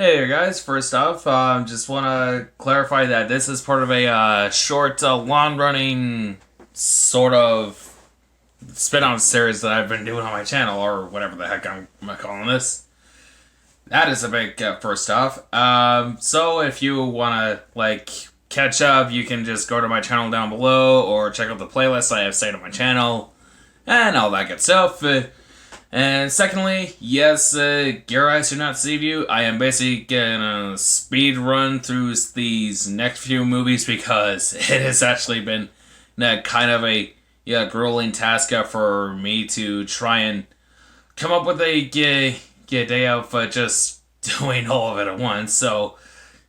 Hey there, guys. First off, just want to clarify that this is part of a short, long-running sort of spin-off series that I've been doing on my channel, or whatever the heck I'm calling this. That is a big first off. So if you want to catch up, you can just go to my channel down below, or check out the playlist I have saved on my channel, and all that good stuff. And secondly, yes, Gear do not save you. I am basically gonna speed run through these next few movies because it has actually been kind of a grueling task for me to try and come up with a day out of just doing all of it at once. So,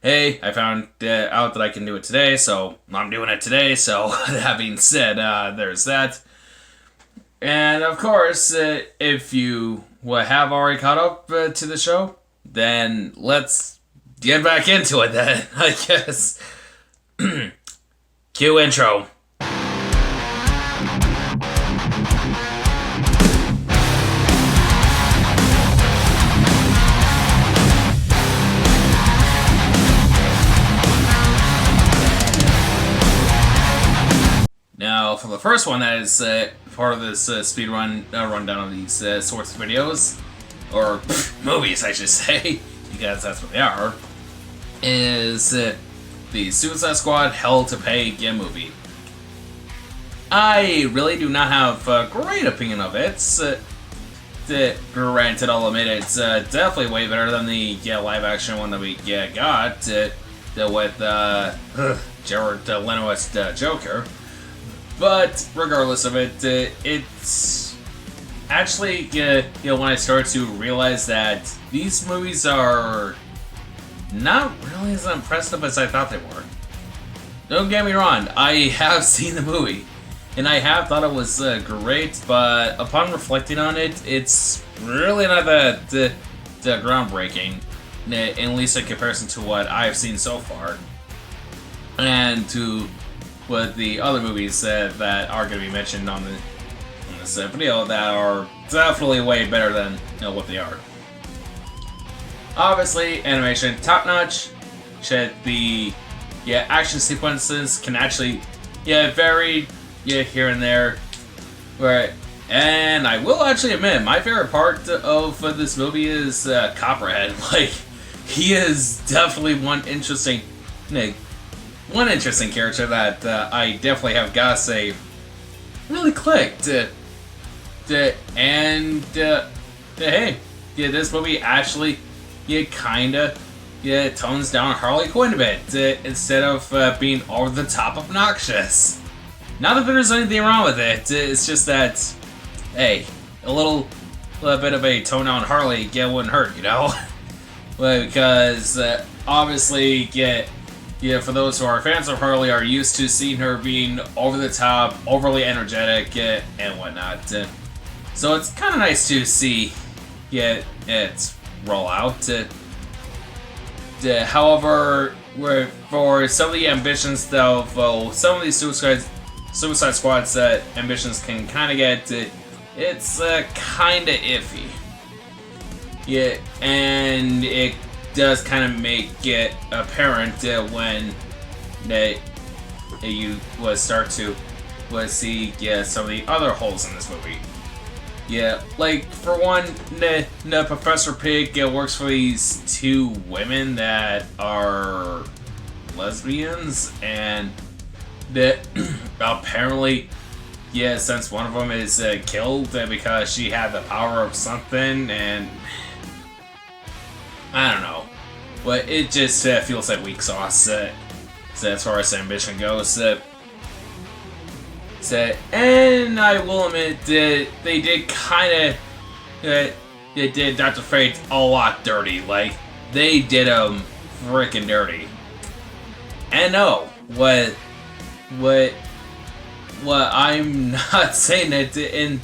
hey, I found out that I can do it today, so I'm doing it today. So, that being said, there's that. And of course, if you have already caught up to the show, then let's get back into it then, I guess. Cue intro. Now, for the first one, that is part of this speed rundown of these sorts of videos, or movies, I should say, because that's what they are, is the Suicide Squad Hell to Pay movie. I really do not have a great opinion of it. Granted, I'll admit it's definitely way better than the live action one that we got with Jared Leto as Joker. But regardless of it, it's actually when I started to realize that these movies are not really as impressive as I thought they were. Don't get me wrong, I have seen the movie, and I have thought it was great, but upon reflecting on it, it's really not that groundbreaking, at least in comparison to what I've seen so far, and to with the other movies that are going to be mentioned on this video that are definitely way better than what they are. Obviously, animation top-notch. The action sequences can actually vary here and there. Right. And I will actually admit, my favorite part of this movie is Copperhead. He is definitely one interesting character that I definitely have got to say really clicked. And hey, this movie actually kind of tones down Harley Quinn a bit instead of being over the top obnoxious. Not that there's anything wrong with it. It's just that, hey, a little bit of a tone down Harley wouldn't hurt, because obviously for those who are fans of Harley, are used to seeing her being over the top, overly energetic, and whatnot. So it's kind of nice to see it roll out. However, for some of the ambitions, though, some of these Suicide Squad's ambitions can kind of get, it's kind of iffy. And it does kind of make it apparent when you start to see some of the other holes in this movie. For one, Professor Pig works for these two women that are lesbians, and apparently, since one of them is killed because she had the power of something, and I don't know, but it just feels like weak sauce as far as ambition goes. And I will admit that they did kind of they did Dr. Fate a lot dirty. They did him freaking dirty. And no, what I'm not saying it in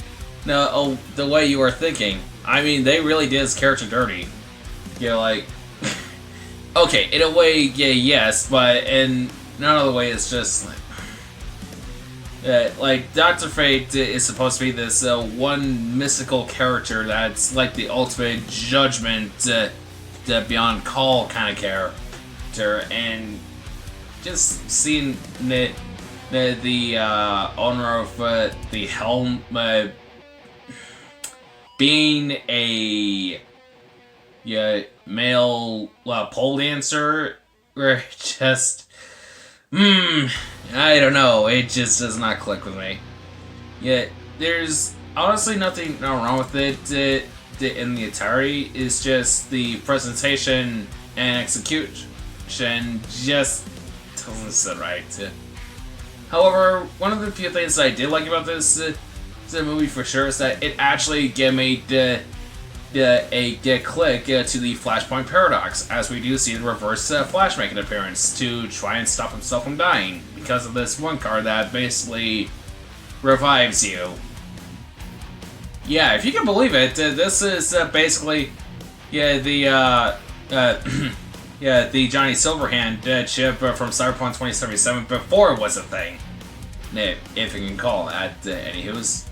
the way you are thinking. I mean, they really did his character dirty. Okay, in a way, yes, but in another way, it's just Dr. Fate is supposed to be this one mystical character that's like the ultimate judgment beyond call kind of character, and just seeing the owner of the helm being a male pole dancer, where just I don't know, it just does not click with me. Yet there's honestly nothing wrong with it in the entirety. It's just the presentation and execution just doesn't sit right. However, one of the few things that I did like about this movie for sure is that it actually gave me a click to the Flashpoint paradox, as we do see the Reverse Flash make an appearance to try and stop himself from dying because of this one card that basically revives you. Yeah, if you can believe it, this is basically the Johnny Silverhand chip from Cyberpunk 2077 before it was a thing, if you can call that. Anywho's,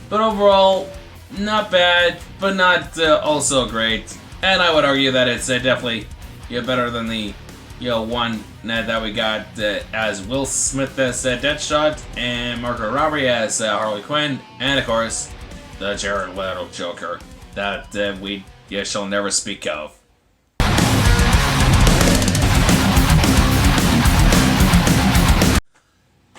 but overall, not bad, but not also great. And I would argue that it's definitely better than the one that we got as Will Smith as Deadshot and Margot Robbie as Harley Quinn, and of course the Jared Leto Joker that we shall never speak of.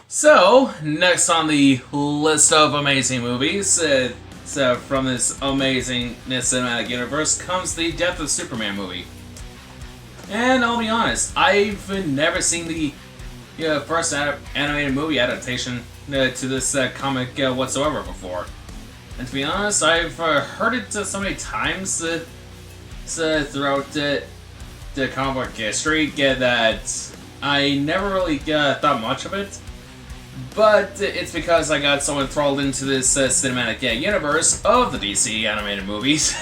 So, next on the list of amazing movies from this amazing cinematic universe comes the Death of Superman movie. And I'll be honest, I've never seen the first animated movie adaptation to this comic whatsoever before. And to be honest, I've heard it so many times throughout the comic book history that I never really thought much of it. But it's because I got so enthralled into this cinematic universe of the DC animated movies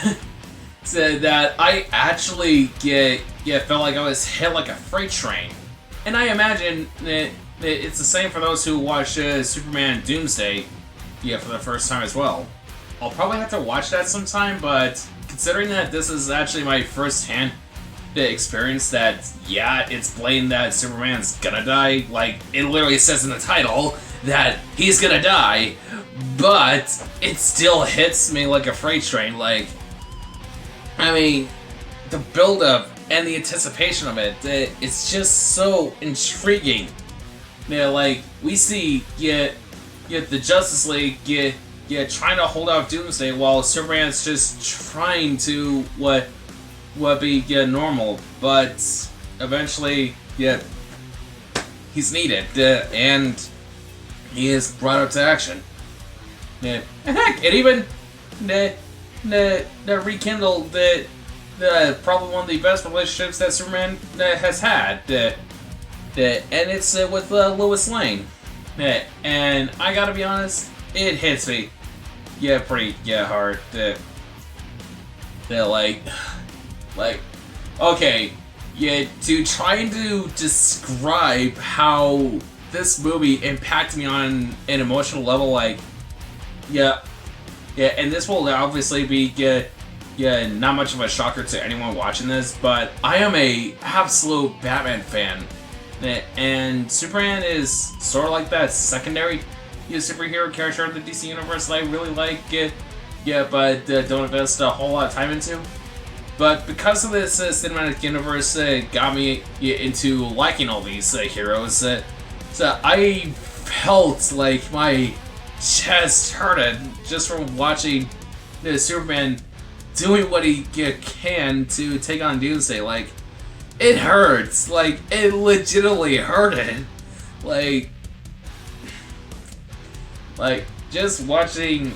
so that I actually felt like I was hit like a freight train. And I imagine that it's the same for those who watch Superman Doomsday for the first time as well. I'll probably have to watch that sometime, but considering that this is actually my first-hand experience that, it's blatant that Superman's gonna die. Like, it literally says in the title that he's gonna die, but it still hits me like a freight train. Like, I mean, the build-up and the anticipation of it, it's just so intriguing. Like, we see, the Justice League, trying to hold off Doomsday while Superman's just trying to, be normal, but eventually, he's needed, and he is brought up to action. And heck, it even rekindled probably one of the best relationships that Superman has had, and it's with Lois Lane. And I gotta be honest, it hits me, pretty hard. Like, okay, to try to describe how this movie impacted me on an emotional level, like, and this will obviously be, not much of a shocker to anyone watching this, but I am a absolute Batman fan, and Superman is sort of like that secondary superhero character in the DC universe that I really like, but don't invest a whole lot of time into. But because of this cinematic universe, got me into liking all these heroes. So I felt like my chest hurted just from watching Superman doing what he can to take on Doomsday. Like, it hurts. Like, it legitimately hurted. Like just watching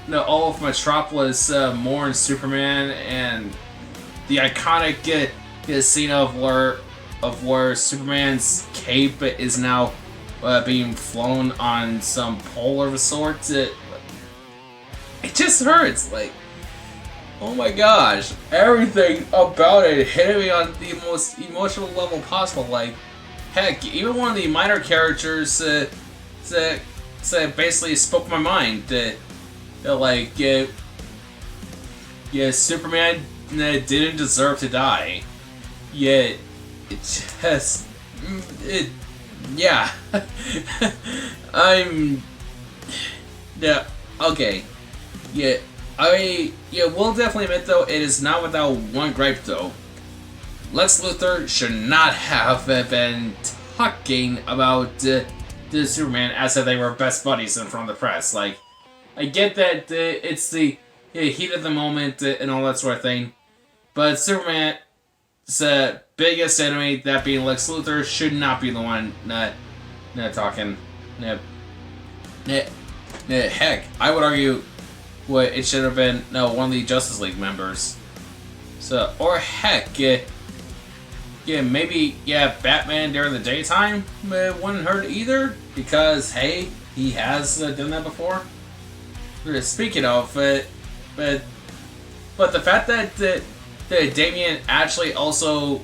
all of Metropolis mourn Superman, and the iconic scene of where Superman's cape is now being flown on some pole of a sort. It just hurts. Like, oh my gosh, everything about it hit me on the most emotional level possible. Like, heck, even one of the minor characters basically spoke my mind. Superman didn't deserve to die. Yet, it just... yeah. Yeah, okay. Yeah, we'll definitely admit, though, it is not without one gripe, though. Lex Luthor should not have been talking about the Superman as if they were best buddies in front of the press. Like, I get that it's the heat of the moment and all that sort of thing, but Superman's biggest enemy, that being Lex Luthor, should not be the one not talking. Heck, I would argue it should have been one of the Justice League members. So, or heck, maybe Batman during the daytime wouldn't hurt either, because hey, he has done that before. Speaking of, but the fact that Damian actually also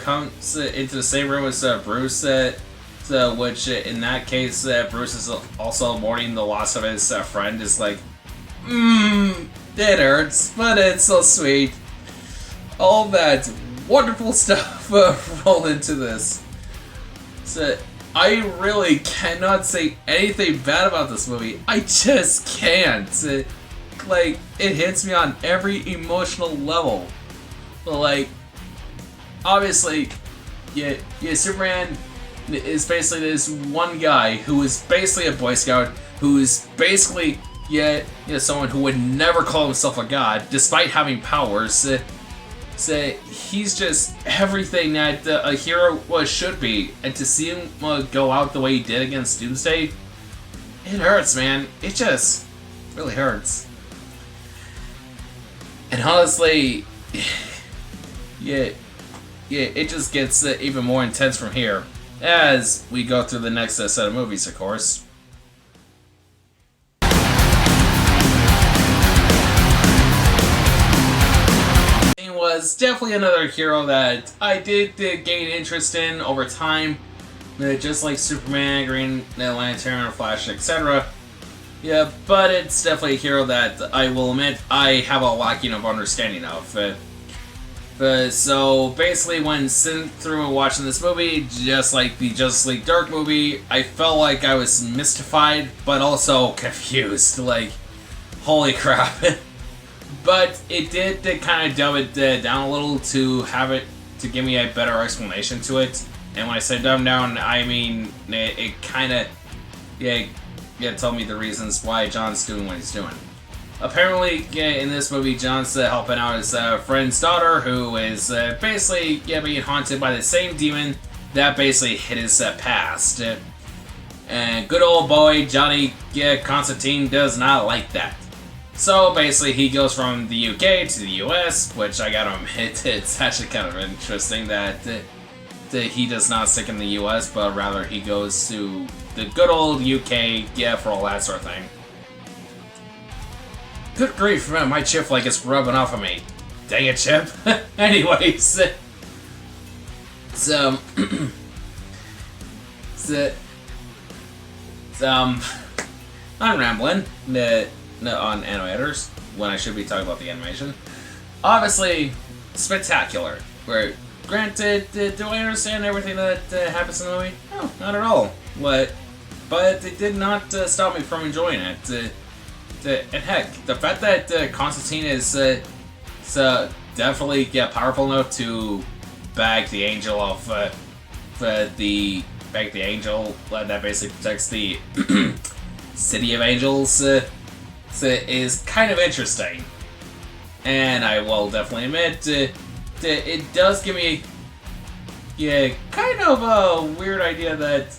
comes into the same room as Bruce, which in that case Bruce is also mourning the loss of his friend, is like, it hurts, but it's so sweet. All that wonderful stuff rolled into this. So I really cannot say anything bad about this movie. I just can't. Like, it hits me on every emotional level. But like, obviously, Superman is basically this one guy who is basically a Boy Scout, who is basically someone who would never call himself a god, despite having powers. So he's just everything that a hero should be, and to see him go out the way he did against Doomsday, it hurts, man. It just really hurts. And honestly, it just gets even more intense from here as we go through the next set of movies, of course. Was definitely another hero that I did gain interest in over time, just like Superman, Green Lantern, Flash, etc. Yeah, but it's definitely a hero that I will admit I have a lacking of understanding of. So basically, when sitting through and watching this movie, just like the Justice League Dark movie, I felt like I was mystified, but also confused. Like, holy crap. But it did kind of dumb it down a little to give me a better explanation to it. And when I say dumb down, I mean it kind of told me the reasons why John's doing what he's doing. Apparently, in this movie, John's helping out his friend's daughter, who is basically being haunted by the same demon that basically hit his past. And good old boy Johnny Constantine does not like that. So basically, he goes from the UK to the US, which I gotta admit, it's actually kind of interesting that he does not stick in the US, but rather he goes to the good old UK, for all that sort of thing. Good grief, man, my chip like it's rubbing off of me. Dang it, Chip. Anyways, I'm rambling. On animators when I should be talking about the animation. Obviously, spectacular. Where, granted, do I understand everything that happens in the movie? No, not at all. But it did not stop me from enjoying it. And heck, the fact that Constantine is definitely powerful enough to bag the angel of the angel that basically protects the City of Angels. Is kind of interesting, and I will definitely admit it does give me kind of a weird idea that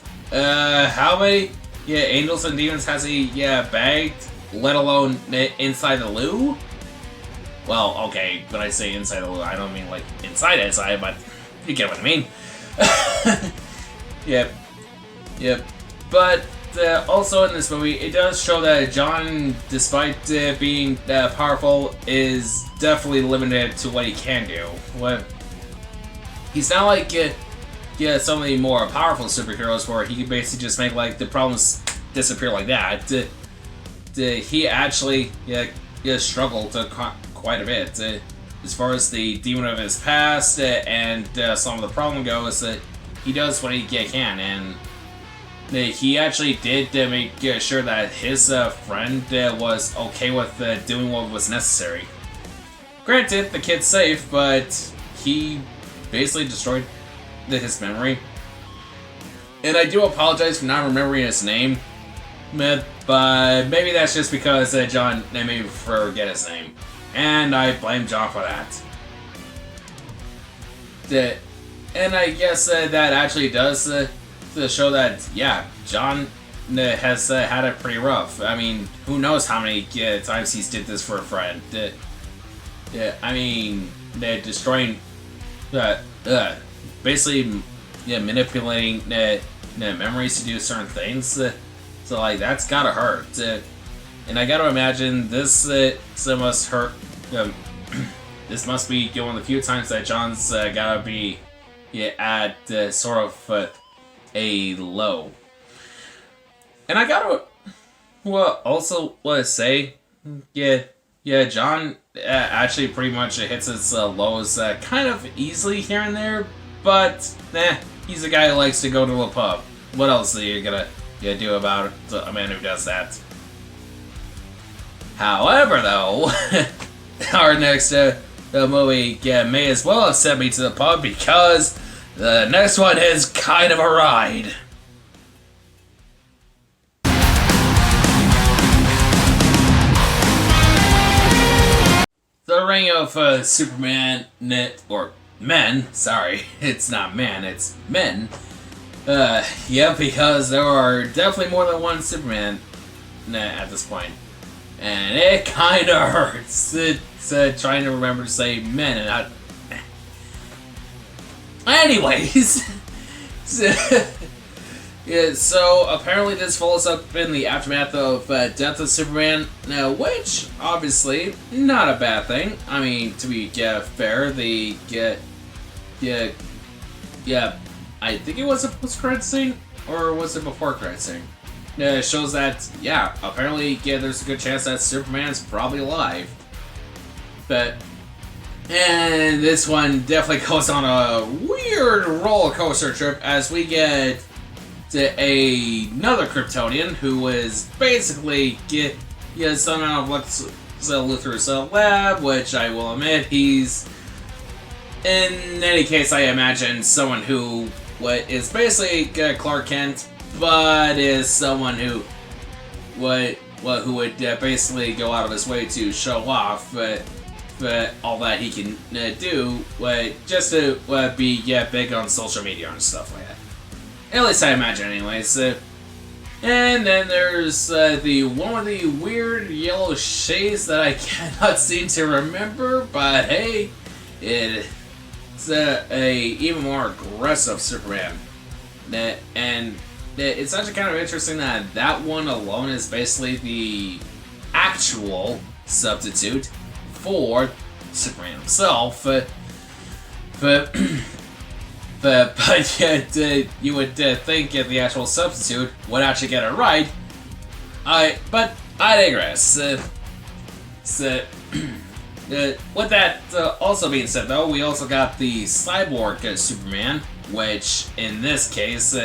how many angels and demons has he bagged, let alone inside the loo. Well, okay, when I say inside the loo, I don't mean like inside, but you get what I mean. Yep. But also in this movie, it does show that John, despite being powerful, is definitely limited to what he can do. He's not like some of the more powerful superheroes where he can basically just make like the problems disappear like that. He actually struggled quite a bit. as far as the demon of his past and some of the problem goes, that he does what he can, and he actually did make sure that his friend was okay with doing what was necessary. Granted, the kid's safe, but he basically destroyed his memory. And I do apologize for not remembering his name, but maybe that's just because John made me forget his name. And I blame John for that. And I guess that actually does show that, yeah, John has had it pretty rough. I mean, who knows how many times he's did this for a friend. I mean, destroying, basically, manipulating memories to do certain things. So, like, that's gotta hurt. And I gotta imagine this must hurt. This must be one of the few times that John's gotta be at sort of a low. And I gotta also want to say, John actually pretty much hits his lows kind of easily here and there, but he's a guy who likes to go to a pub. What else are you gonna do about a man who does that? However, though, our next movie may as well have sent me to the pub, because the next one is kind of a ride. The Reign of Superman, or Men, sorry, it's not man, it's men. Because there are definitely more than one Superman at this point. And it kinda hurts. It's trying to remember to say men and not... Anyways. So apparently this follows up in the aftermath of Death of Superman, which, obviously, not a bad thing. I mean, to be fair, I think it was a post-credit scene, or was it before credit scene? It shows that, apparently, there's a good chance that Superman's probably alive. And this one definitely goes on a weird roller coaster trip as we get to another Kryptonian who is basically some out of Lex Luthor's lab, which I will admit he's, in any case, I imagine someone who is basically Clark Kent, but is someone who would basically go out of his way to show off all that he can do, just to be big on social media and stuff like that. At least I imagine, anyways. And then there's the one with the weird yellow shades that I cannot seem to remember, but hey, it's a even more aggressive Superman. And it's actually kind of interesting that that one alone is basically the actual substitute for Superman himself. But yet, you would think the actual substitute would actually get it right. But I digress. With that also being said, though, we also got the cyborg Superman, which in this case,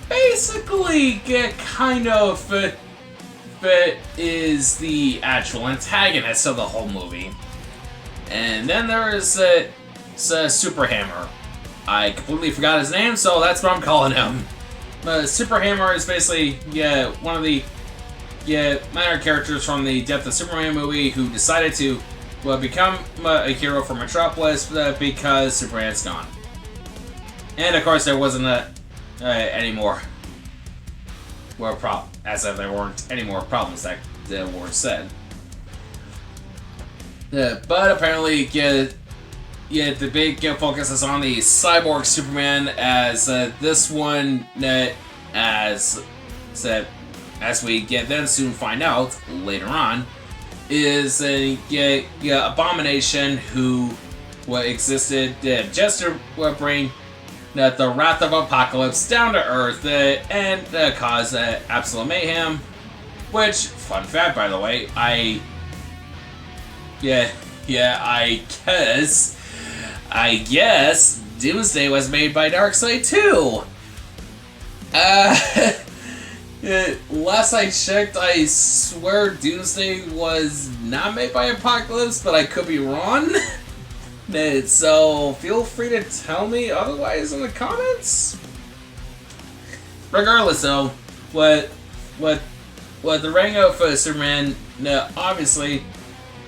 basically kind of is the actual antagonist of the whole movie. And then there is Super Hammer. I completely forgot his name, so that's what I'm calling him. Super Hammer is basically one of the minor characters from the Death of Superman movie who decided to become a hero for Metropolis because Superman's gone. And of course there wasn't any more as if there weren't any more problems that were said. But apparently the big focus is on the cyborg Superman, as this one, as we then soon find out later on, is a abomination who existed just to bring the Wrath of Apocalypse down to Earth and cause absolute mayhem. Which, fun fact by the way, I guess Doomsday was made by Darkseid too. Last I checked, I swear Doomsday was not made by Apocalypse, but I could be wrong. So feel free to tell me otherwise in the comments. Regardless, though, what the ring of Superman obviously,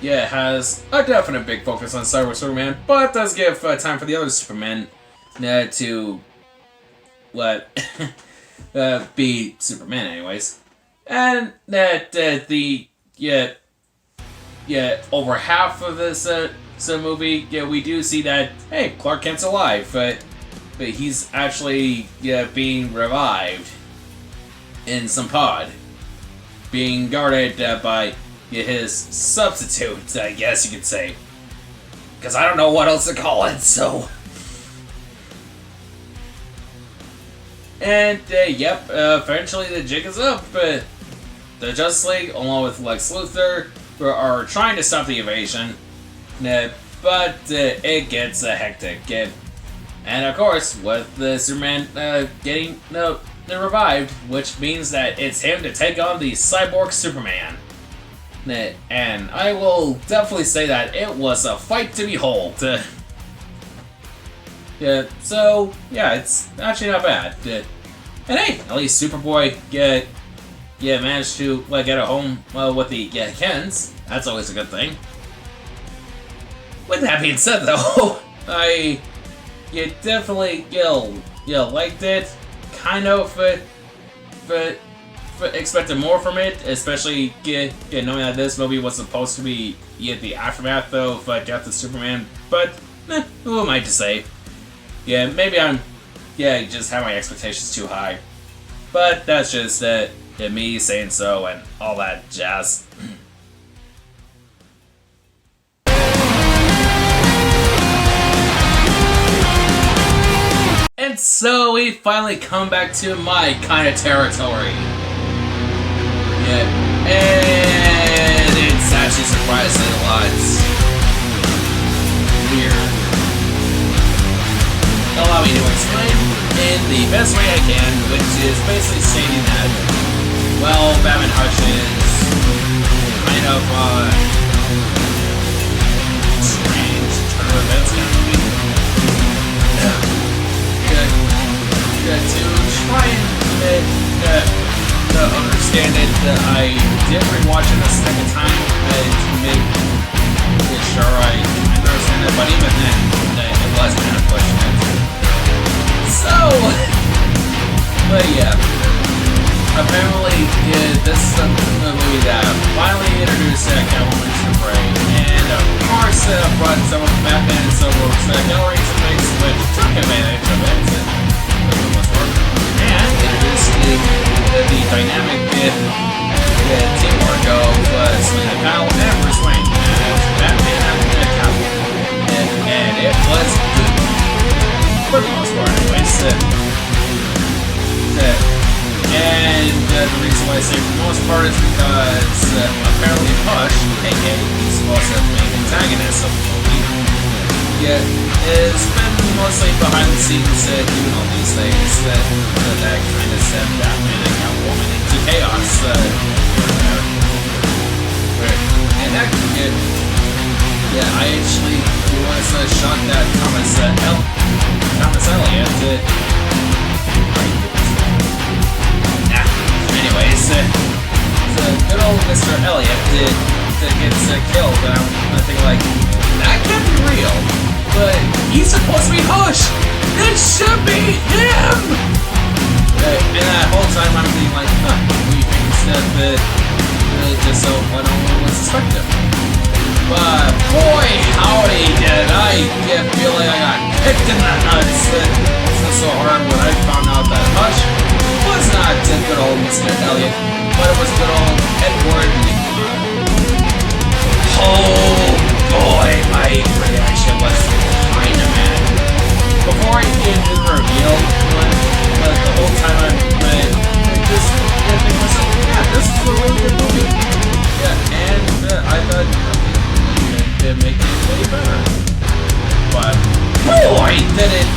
has a definite big focus on Cyber Superman, but does give time for the other Superman to be Superman, anyways, and that over half of this movie, we do see that hey, Clark Kent's alive, but he's actually being revived in some pod, being guarded by his substitute, I guess you could say, because I don't know what else to call it. So, and eventually the jig is up. The Justice League, along with Lex Luthor, are trying to stop the invasion, but it gets hectic. And of course, with the Superman getting revived, which means that it's him to take on the cyborg Superman. And I will definitely say that it was a fight to behold. So it's actually not bad. And hey, at least Superboy managed to get a home with the Kens. That's always a good thing. With that being said, though, I definitely liked it. Kind of, but expected more from it, especially knowing that this movie was supposed to be the aftermath of Death of Superman. But who am I to say? Maybe I'm just have my expectations too high. But that's just me saying so and all that jazz. And so we finally come back to my kind of territory. And it's actually surprisingly a lot weird. Allow me to explain in the best way I can, which is basically stating that, well, Batman Hush is kind of strange turn of events kind of movie. To try and understand it, I did rewatch it a second time to make sure I understand it, but even then, it was kind of pushing it. So, but apparently this is a movie that finally introduced Catwoman to Prey, and of course brought some of Batman and some of galleries and things which took advantage of it. And introduced the dynamic teamwork of Selina Kyle and Bruce Wayne as Batman and Catwoman, and it was good for the most part, anyways. And the reason why I say for the most part is because apparently Hush, aka the supposed main antagonist of the movie, has been mostly behind the scenes doing all these things that kind of sent Batman and Catwoman into chaos. And that I actually was shocked that Thomas Elliott. Anyways, the good old Mr. Elliott gets killed, and I'm thinking like, that can't be real. But he's supposed to be Hush! It should be him! And that whole time I'm thinking like, we think that just so I don't suspect him. But boy, howdy, did I feel like I got kicked in the nuts. It was so hard when I found out that Hush was not good old Mr. Elliott, but it was good old Edward. Oh boy, my reaction was kinda mad. Before I did the reveal, but the whole time I read this, thinking myself, this is a really good movie. And I thought,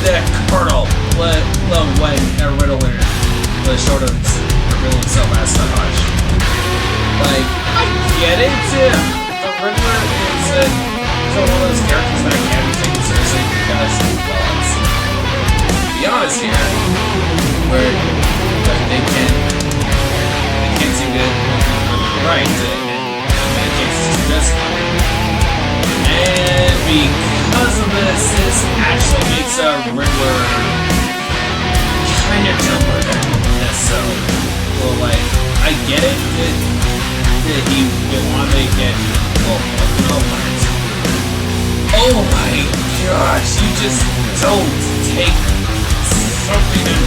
the Colonel when Riddler showed him revealing himself as the Hush. Like, I get it. The Riddler is one of those characters that can't be taken seriously because, well, to be honest here, where they can't seem to right in many cases just and because of this actually makes a Riddler kind of dumber than necessarily. Well, like, I get it that he want to make it oh my gosh, you just don't take something and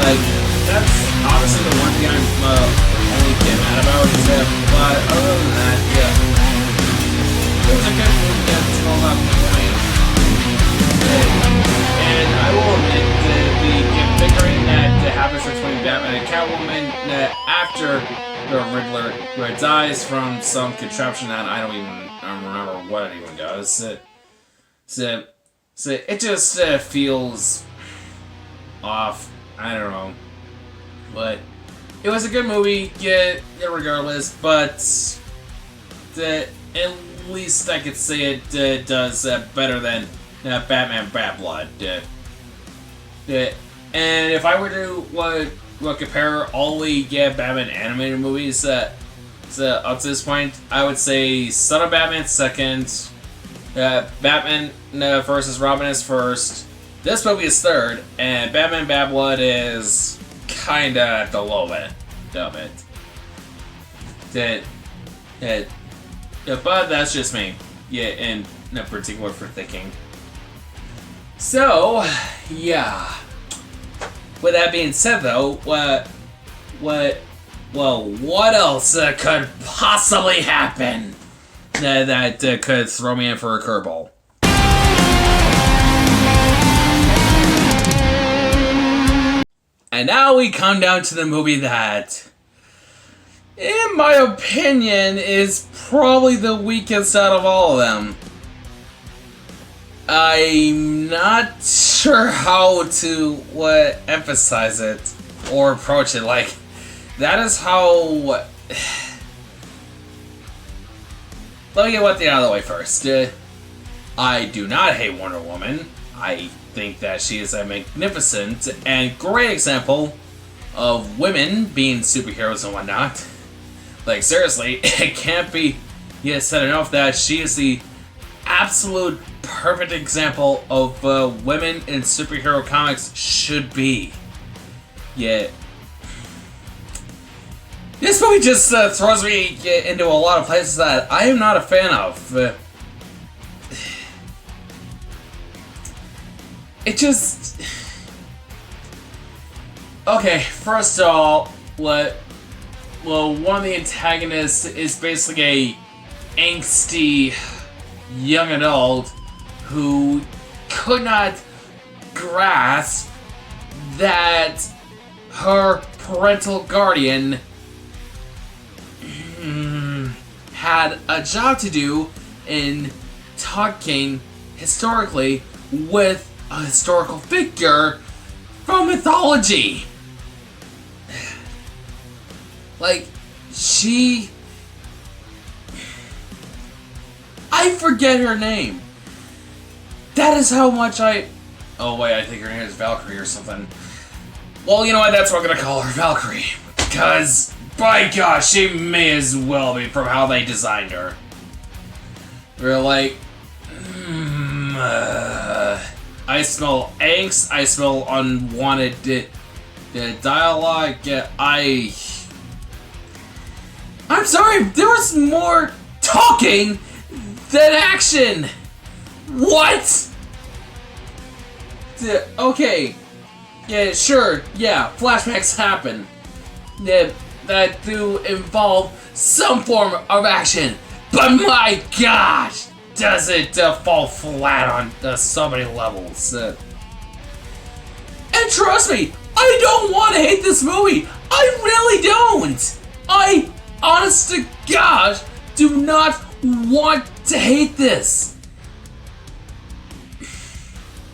like, that's honestly the one thing I'm only get mad about is that, but other than that, yeah. It was a good movie until that point. And I will admit that the bickering that happens between Batman and Catwoman after the Riddler dies from some contraption that I don't remember what it even does. So it just feels off. I don't know. But it was a good movie, yeah, regardless, but at least I could say it does better than Batman Bad Blood. And if I were to compare all the Batman animated movies up to this point, I would say Son of Batman second, Batman versus Robin is first, this movie is third, and Batman Bad Blood is kinda at the low end of it. But that's just me. Yeah, and in particular for thinking. So, yeah. With that being said, though, what else could possibly happen that could throw me in for a curveball? And now we come down to the movie that, in my opinion, is probably the weakest out of all of them. I'm not sure how to emphasize it or approach it. Like, that is how. Let me get one thing out of the way first. I do not hate Wonder Woman. I think that she is a magnificent and great example of women being superheroes and whatnot. Like, seriously, it can't be said enough that she is the absolute perfect example of women in superhero comics should be. Yet, this movie just throws me into a lot of places that I am not a fan of. It just... Okay, first of all, one of the antagonists is basically a angsty young adult who could not grasp that her parental guardian had a job to do in talking historically with a historical figure from mythology. Like, I forget her name. That is how much oh wait, I think her name is Valkyrie or something. Well, you know what, that's what I'm gonna call her, Valkyrie. Because, by gosh, she may as well be from how they designed her. They're like, I smell angst, I smell unwanted dialogue, I'm sorry, there was more talking than action! What?! Okay, yeah, sure, yeah, flashbacks happen. Yeah, that do involve some form of action, but my gosh! Does it fall flat on so many levels. And trust me, I don't want to hate this movie. I really don't. I, honest to gosh, do not want to hate this.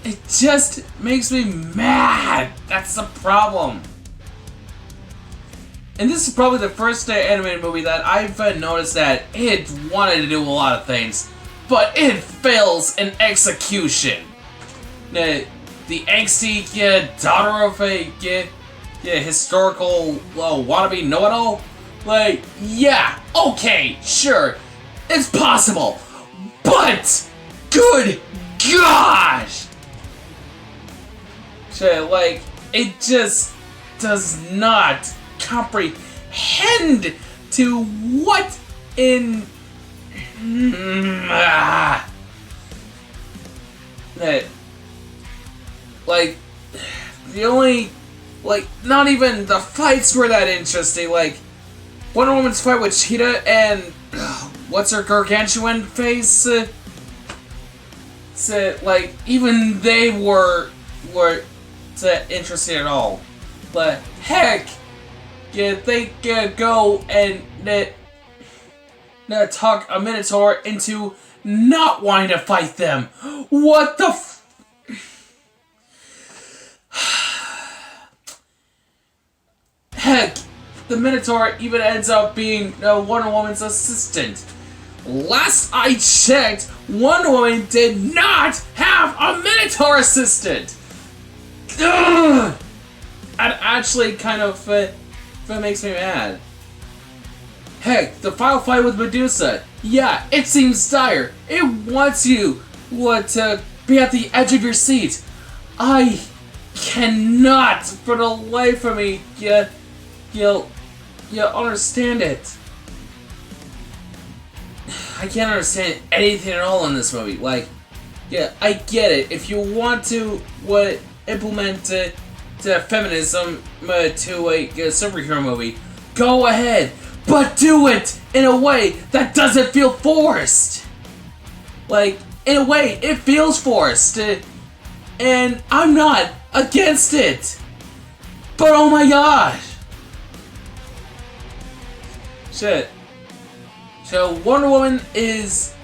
It just makes me mad. That's the problem. And this is probably the first animated movie that I've noticed that it wanted to do a lot of things, but it fails in execution. The angsty daughter of a historical wannabe know-it-all? Like, yeah, okay, sure, it's possible, but good gosh! Shit, like, it just does not comprehend to what in that, like, the only, like, not even the fights were that interesting. Like Wonder Woman's fight with Cheetah and what's her gargantuan face, like, even they were interesting at all. But heck, yeah, they go and talk a Minotaur into not wanting to fight them. What the heck, the Minotaur even ends up being Wonder Woman's assistant. Last I checked, Wonder Woman did not have a Minotaur assistant. Ugh! That actually kind of makes me mad. Heck, the final fight with Medusa, yeah, it seems dire. It wants you to be at the edge of your seat. I cannot, for the life of me, understand it. I can't understand anything at all in this movie. Like, yeah, I get it. If you want to implement feminism to a superhero movie, go ahead, but do it in a way that doesn't feel forced. Like, in a way, it feels forced, and I'm not against it. But oh my gosh. Shit. So Wonder Woman is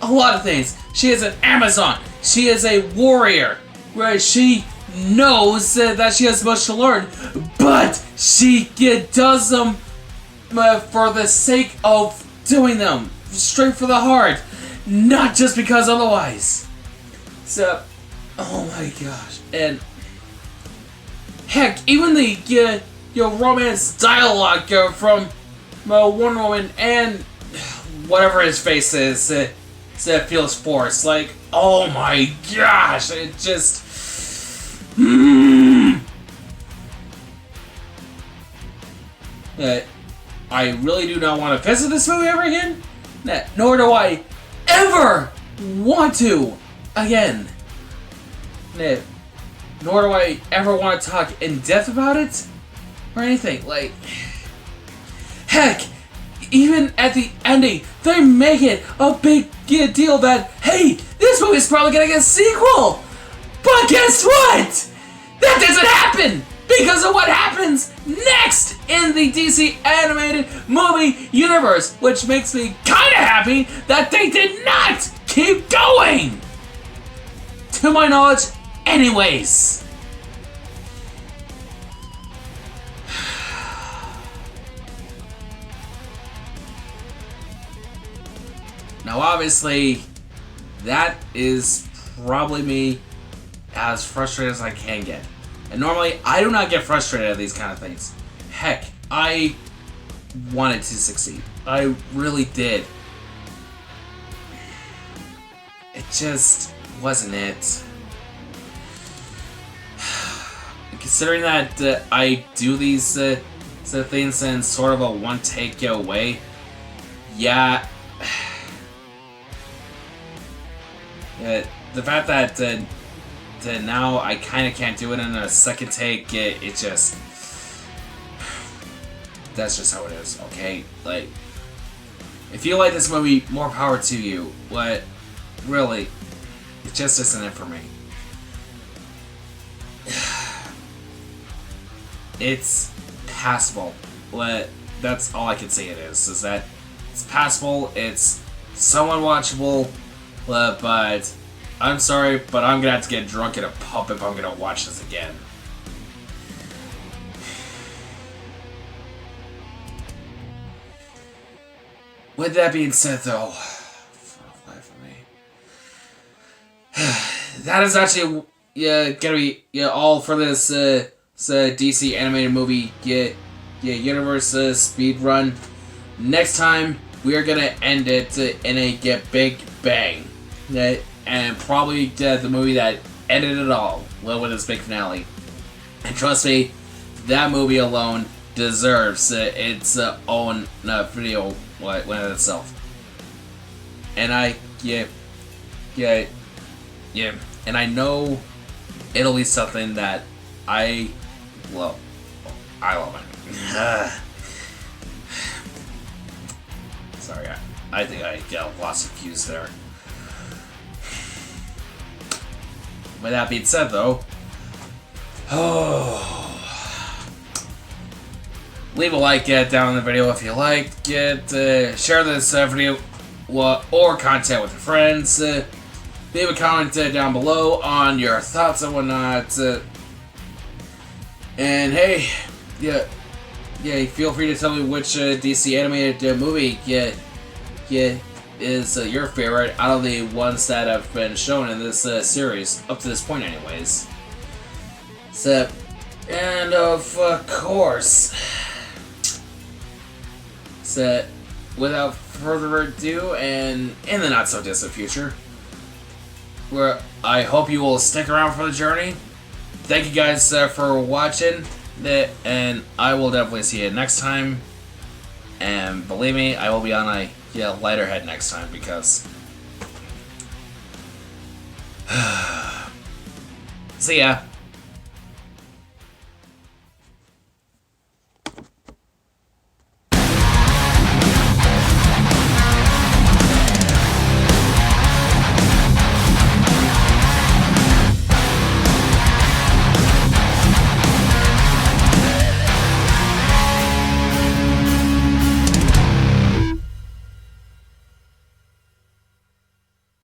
a lot of things. She is an Amazon. She is a warrior. Where she knows that she has much to learn, but she does them for the sake of doing them. Straight for the heart. Not just because otherwise. So, oh my gosh. And heck, even the romance dialogue from Wonder Woman and whatever his face is, feels forced. Like, oh my gosh, it just. I really do not want to visit this movie ever again. Nor do I ever want to again. Nor do I ever want to talk in depth about it or anything. Like, heck, even at the ending, they make it a big deal that, hey, this movie's probably gonna get a sequel. But guess what? That doesn't happen because of what happens next in the DC animated movie universe, which makes me kind of happy that they did not keep going. To my knowledge, anyways. Now, obviously, that is probably me as frustrated as I can get. And normally, I do not get frustrated at these kind of things. Heck, I wanted to succeed. I really did. It just wasn't it. Considering that I do these things in sort of a one-take way, yeah. The fact that now I kind of can't do it in a second take, it just... That's just how it is, okay? Like, if you like this movie, more power to you. But, really, it just isn't it for me. It's passable. But that's all I can say it is that it's passable, it's somewhat watchable, but I'm sorry, but I'm gonna have to get drunk in a pub if I'm gonna watch this again. With that being said, though, for the life of me, that is actually gonna be all for this DC animated movie universe speed run. Next time we are gonna end it in a big bang, and probably the movie that ended it all with its big finale. And trust me, that movie alone deserves its own video in itself. And and I know it'll be something that I love. I love it. Sorry, I think I got lots of cues there. With that being said, though, leave a like down in the video if you liked it. Share this video or content with your friends. Leave a comment down below on your thoughts and whatnot. And hey, feel free to tell me which DC animated movie is your favorite out of the ones that have been shown in this series up to this point, anyways. So, and of course. So, without further ado, and in the not so distant future, where I hope you will stick around for the journey. Thank you guys for watching, and I will definitely see you next time. And believe me, I will be on a lighter head next time because. See ya.